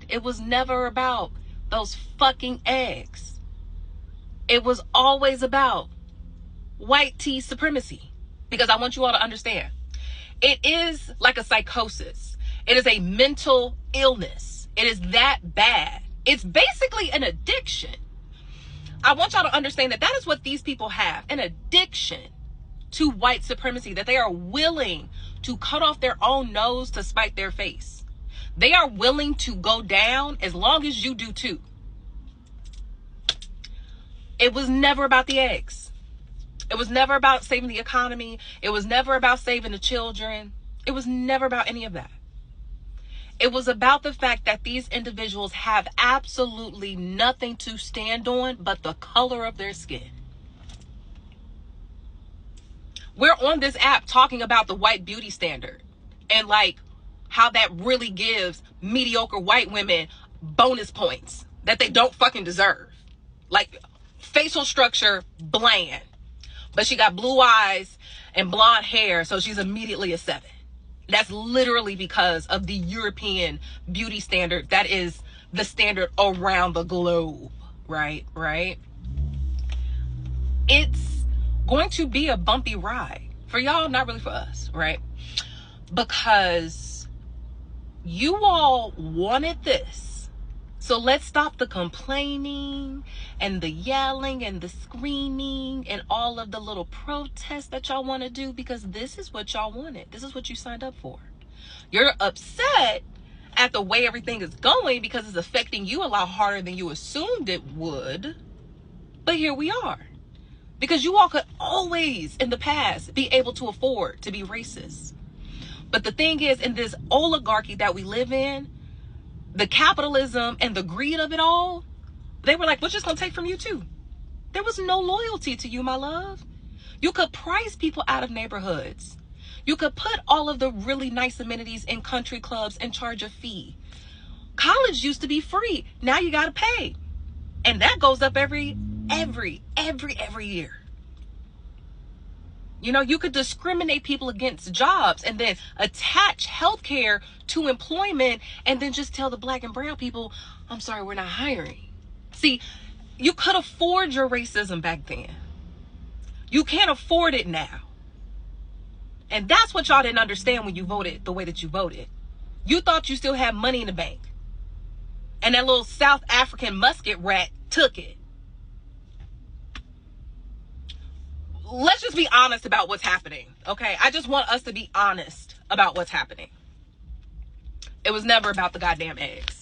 It was never about those fucking eggs. It was always about white tea supremacy. Because I want you all to understand, it is like a psychosis. It is a mental illness. It is that bad. It's basically an addiction. I want y'all to understand that that is what these people have, an addiction to white supremacy, that they are willing to cut off their own nose to spite their face. They are willing to go down as long as you do too. It was never about the eggs. It was never about saving the economy. It was never about saving the children. It was never about any of that. It was about the fact that these individuals have absolutely nothing to stand on but the color of their skin. We're on this app talking about the white beauty standard and like how that really gives mediocre white women bonus points that they don't fucking deserve. Like facial structure, bland. But she got blue eyes and blonde hair, so she's immediately a 7. That's literally because of the European beauty standard. That is the standard around the globe, right? It's going to be a bumpy ride for y'all, not really for us, right? Because you all wanted this. So let's stop the complaining and the yelling and the screaming and all of the little protests that y'all want to do, because this is what y'all wanted. This is what you signed up for. You're upset at the way everything is going because it's affecting you a lot harder than you assumed it would. But here we are. Because you all could always in the past be able to afford to be racist. But the thing is, in this oligarchy that we live in, the capitalism and the greed of it all, they were like, we're just going to take from you too. There was no loyalty to you, my love. You could price people out of neighborhoods. You could put all of the really nice amenities in country clubs and charge a fee. College used to be free. Now you got to pay. And that goes up every year. You know, you could discriminate people against jobs and then attach healthcare to employment and then just tell the black and brown people, I'm sorry, we're not hiring. See, you could afford your racism back then. You can't afford it now. And that's what y'all didn't understand when you voted the way that you voted. You thought you still had money in the bank. And that little South African musket rat took it. Let's just be honest about what's happening, okay? I just want us to be honest about what's happening. It was never about the goddamn eggs.